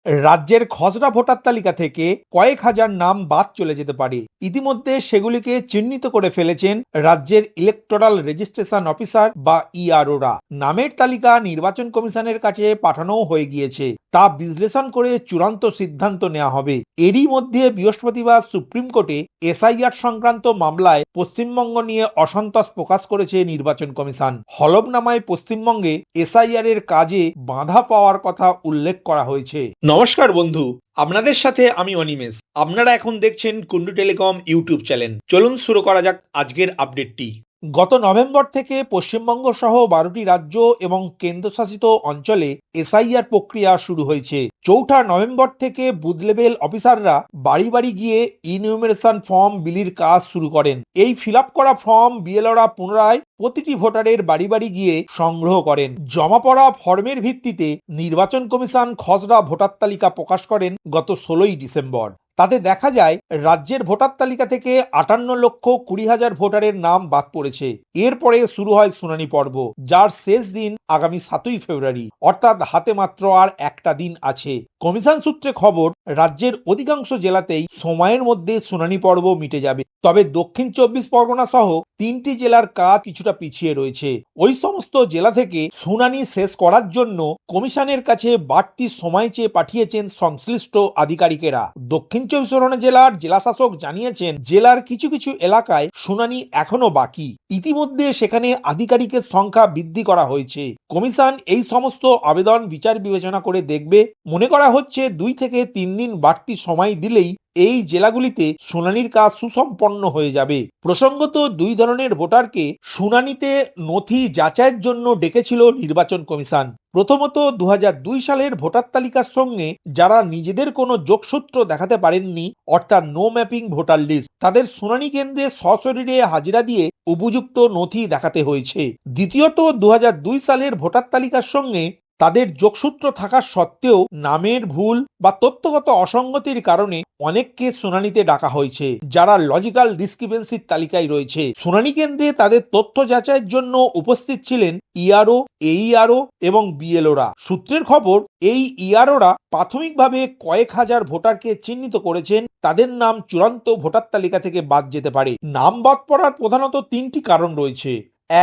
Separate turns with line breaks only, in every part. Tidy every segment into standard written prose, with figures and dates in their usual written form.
রাজ্যের খসড়া ভোটার তালিকা থেকে কয়েক হাজার নাম বাদ চলে যেতে পারে। ইতিমধ্যে সেগুলিকে চিহ্নিত করে ফেলেছেন রাজ্যের ইলেকটোরাল রেজিস্ট্রেশন অফিসার বা ইআরওরা। নামের তালিকা নির্বাচন কমিশনের কাছে পাঠানো হয়ে গিয়েছে, তা বিশ্লেষণ করে চূড়ান্ত সিদ্ধান্ত নেওয়া হবে। এরই মধ্যে বৃহস্পতিবার সুপ্রিম কোর্টে এসআইআর সংক্রান্ত মামলায় পশ্চিমবঙ্গ নিয়ে অসন্তোষ প্রকাশ করেছে নির্বাচন কমিশন। হলফনামায় পশ্চিমবঙ্গে এসআইআর এর কাজে বাধা পাওয়ার কথা উল্লেখ করা হয়েছে। নমস্কার বন্ধু, আপনাদের সাথে আমি অনিমেষ। আপনারা এখন দেখছেন কুন্ডু টেলিকম ইউটিউব চ্যানেল। চলুন শুরু করা যাক আজকের আপডেটটি। গত নভেম্বর থেকে পশ্চিমবঙ্গ সহ 12টি রাজ্য এবং কেন্দ্রশাসিত অঞ্চলে এসআইআর প্রক্রিয়া শুরু হয়েছে। 4 নভেম্বর থেকে বুথ লেভেল অফিসাররা বাড়ি বাড়ি গিয়ে ইনিউমারেশন ফর্ম বিলির কাজ শুরু করেন। এই ফিল আপ করা ফর্ম বিএলওরা পুনরায় প্রতিটি ভোটারের বাড়ি বাড়ি গিয়ে সংগ্রহ করেন। জমা পড়া ফর্মের ভিত্তিতে নির্বাচন কমিশন খসড়া ভোটার তালিকা প্রকাশ করেন গত 16ই ডিসেম্বর। তাতে দেখা যায় রাজ্যের ভোটার তালিকা থেকে 58,20,000 ভোটারের নাম বাদ পড়েছে। এরপরে শুরু হয় শুনানি পর্ব, যার শেষ দিন আগামী 7ই ফেব্রুয়ারি, অর্থাৎ হাতে মাত্র আর একটা দিন আছে। কমিশন সূত্রে খবর, রাজ্যের অধিকাংশ জেলাতেই সময়ের মধ্যে শুনানি পর্ব মিটে যাবে। তবে দক্ষিণ 24 পরগনা সহ 3টি জেলার কাজ কিছুটা পিছিয়ে রয়েছে। ওই সমস্ত জেলা থেকে শুনানি শেষ করার জন্য কমিশনের কাছে বাড়তি সময় চেয়ে পাঠিয়েছেন সংশ্লিষ্ট আধিকারিকেরা। দক্ষিণ 24 পরগনা জেলার জেলাশাসক জানিয়েছেন, জেলার কিছু কিছু এলাকায় শুনানি এখনো বাকি। ইতিমধ্যে সেখানে আধিকারিকের সংখ্যা বৃদ্ধি করা হয়েছে। কমিশন এই সমস্ত আবেদন বিচার বিবেচনা করে দেখবে। মনে করা হচ্ছে 2 থেকে 3 দিন বাড়তি সময় দিলেই এই জেলাগুলিতে শুনানির কাজ সুসম্পন্ন হয়ে যাবে। প্রসঙ্গত, 2 ধরনের ভোটারকে শুনানিতে নথি যাচাইয়ের জন্য ডেকেছিল নির্বাচন কমিশন। প্রথমত, 2002 সালের ভোটার তালিকার সঙ্গে যারা নিজেদের কোনো যোগসূত্র দেখাতে পারেননি, অর্থাৎ নো ম্যাপিং ভোটার লিস্ট, তাদের শুনানি কেন্দ্রে সশরীরে হাজিরা দিয়ে উপযুক্ত নথি দেখাতে হয়েছে। দ্বিতীয়ত, 2002 সালের ভোটার তালিকার সঙ্গে তাদের যোগসূত্র থাকা সত্ত্বেও নামের ভুল বা তথ্যগত অসঙ্গতির কারণে অনেককে শুনানিতে ডাকা হয়েছে, যারা লজিক্যাল ডিসক্রিপেন্সির তালিকায় রয়েছে। শুনানি কেন্দ্রে তাদের তথ্য যাচাইয়ের জন্য উপস্থিত ছিলেন ইআরও, এইআরও এবং বিএলওরা। সূত্রের খবর, এই ইআরওরা প্রাথমিকভাবে কয়েক হাজার ভোটারকে চিহ্নিত করেছেন। তাদের নাম চূড়ান্ত ভোটার তালিকা থেকে বাদ যেতে পারে। নাম বাদ পড়ার প্রধানত 3টি কারণ রয়েছে।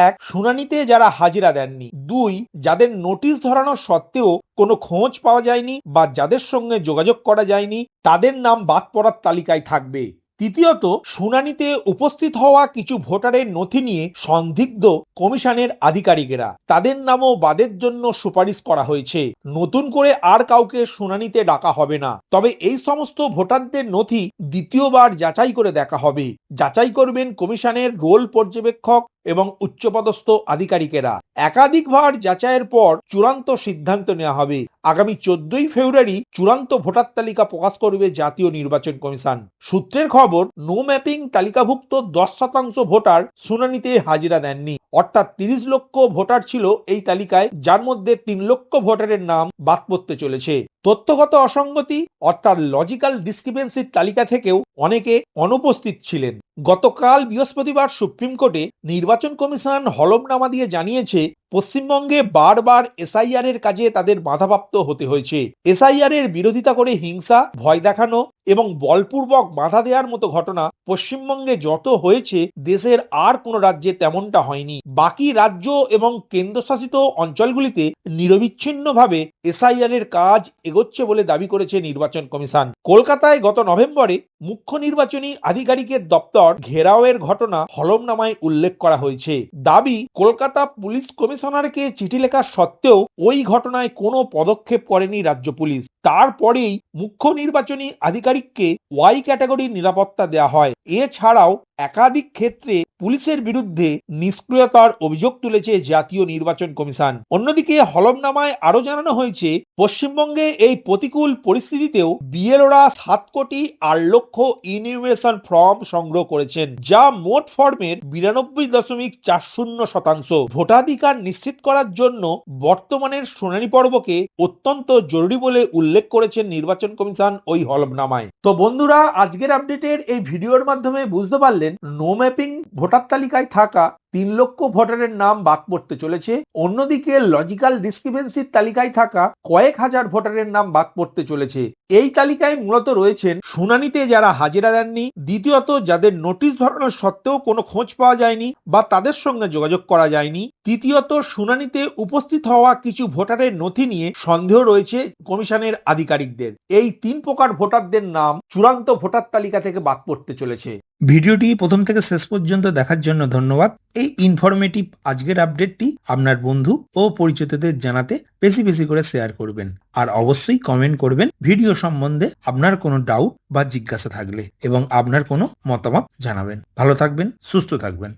1, শুনানিতে যারা হাজিরা দেননি। 2, যাদের নোটিশ ধরানো সত্ত্বেও কোনো খোঁজ পাওয়া যায়নি বা যাদের সঙ্গে যোগাযোগ করা যায়নি, তাদের নাম বাদ পড়ার তালিকায় থাকবে। তৃতীয়ত, শুনানিতে উপস্থিত হওয়া কিছু ভোটারের নথি নিয়ে সন্দিগ্ধ কমিশনের আধিকারিকেরা, তাদের নামও বাদের জন্য সুপারিশ করা হয়েছে। নতুন করে আর কাউকে শুনানিতে ডাকা হবে না, তবে এই সমস্ত ভোটারদের নথি দ্বিতীয়বার যাচাই করে দেখা হবে। যাচাই করবেন কমিশনের রোল পর্যবেক্ষক এবং উচ্চপদস্থ আধিকারিকেরা। একাধিকবার যাচাইয়ের পর চূড়ান্ত সিদ্ধান্ত নেওয়া হবে। আগামী 14ই ফেব্রুয়ারি চূড়ান্ত ভোটার তালিকা প্রকাশ করবে জাতীয় নির্বাচন কমিশন। সূত্রের খবর, নো ম্যাপিং তালিকাভুক্ত 10% ভোটার শুনানিতে হাজিরা দেননি, অর্থাৎ 30 লক্ষ ভোটার ছিল এই তালিকায়, যার মধ্যে 3 লক্ষ ভোটারের নাম বাদ পড়তে চলেছে। তথ্যগত অসঙ্গতি অর্থাৎ লজিক্যাল ডিসক্রিপেন্সির তালিকা থেকেও অনেকে অনুপস্থিত ছিলেন। গতকাল বৃহস্পতিবার সুপ্রিম কোর্টে নির্বাচন কমিশন হলফনামা দিয়ে জানিয়েছে, পশ্চিমবঙ্গে বারবার এসআইআর এর কাজে তাদের বাধাপ্রাপ্ত হতে হয়েছে। এসআইআর এর বিরোধিতা করে হিংসা, ভয় দেখানো এবং বলপূর্বক বাধা দেওয়ার মতো ঘটনা পশ্চিমবঙ্গে যত হয়েছে, দেশের আর কোনো রাজ্যে তেমনটা হয়নি। বাকি রাজ্য এবং কেন্দ্রশাসিত অঞ্চলগুলিতে নিরবিচ্ছিন্নভাবে এসআইআর এর কাজ এগোচ্ছে বলে দাবি করেছে নির্বাচন কমিশন। কলকাতায় গত নভেম্বরে মুখ্য নির্বাচনী আধিকারিকের দপ্তর ঘেরাওয়ের ঘটনা হলফনামায় উল্লেখ করা হয়েছে। দাবি, কলকাতা পুলিশ কমিশনারকে চিঠি লেখা সত্ত্বেও ওই ঘটনায় কোনো পদক্ষেপ করেনি রাজ্য পুলিশ। তারপরেই মুখ্য নির্বাচনী আধিকারিককে ওয়াই ক্যাটাগরির নিরাপত্তা দেওয়া হয়। এছাড়াও একাধিক ক্ষেত্রে পুলিশের বিরুদ্ধে নিষ্ক্রিয়তার অভিযোগ তুলেছে জাতীয় নির্বাচন কমিশন। অন্যদিকে হলফনামায় আরো জানানো হয়েছে, পশ্চিমবঙ্গে এই প্রতিকূল পরিস্থিতিতেও বিএলওরা 7,08,00,000 ইনিউমারেশন ফর্ম সংগ্রহ করেছেন, যা মোট ফর্মের 92.40%। ভোটাধিকার নিশ্চিত করার জন্য বর্তমানের শুনানি পর্বকে অত্যন্ত জরুরি বলে উল্লেখ করেছেন নির্বাচন কমিশন ওই হলফনামায়। তো বন্ধুরা, আজকের আপডেটের এই ভিডিওর মাধ্যমে বুঝতে পারলেন জানালেন, নো ম্যাপিং ভোটার তালিকায় থাকা 3 লক্ষ ভোটারের নাম বাদ পড়তে চলেছে। অন্যদিকে লজিক্যাল ডিসক্রিপেন্সির তালিকায় থাকা কয়েক হাজার ভোটারের নাম বাদ পড়তে চলেছে। এই তালিকায় মূলত রয়েছেন শুনানিতে যারা হাজিরা দেননি, দ্বিতীয়ত যাদের নোটিশ ধরানোর সত্ত্বেও কোনো খোঁজ পাওয়া যায়নি বা তাদের সঙ্গে যোগাযোগ করা যায়নি, তৃতীয়ত শুনানিতে উপস্থিত হওয়া কিছু ভোটারের নথি নিয়ে সন্দেহ রয়েছে কমিশনের আধিকারিকদের। এই 3 প্রকার ভোটারদের নাম চূড়ান্ত ভোটার তালিকা থেকে বাদ পড়তে চলেছে। ভিডিওটি প্রথম থেকে শেষ পর্যন্ত দেখার জন্য ধন্যবাদ। এই ইনফরমেটিভ আজকের আপডেটটি আপনার বন্ধু ও পরিচিতদের জানাতে বেশি বেশি করে শেয়ার করবেন, আর অবশ্যই কমেন্ট করবেন ভিডিও সম্বন্ধে আপনার কোনো ডাউট বা জিজ্ঞাসা থাকলে, এবং আপনার কোনো মতামত জানাবেন। ভালো থাকবেন, সুস্থ থাকবেন।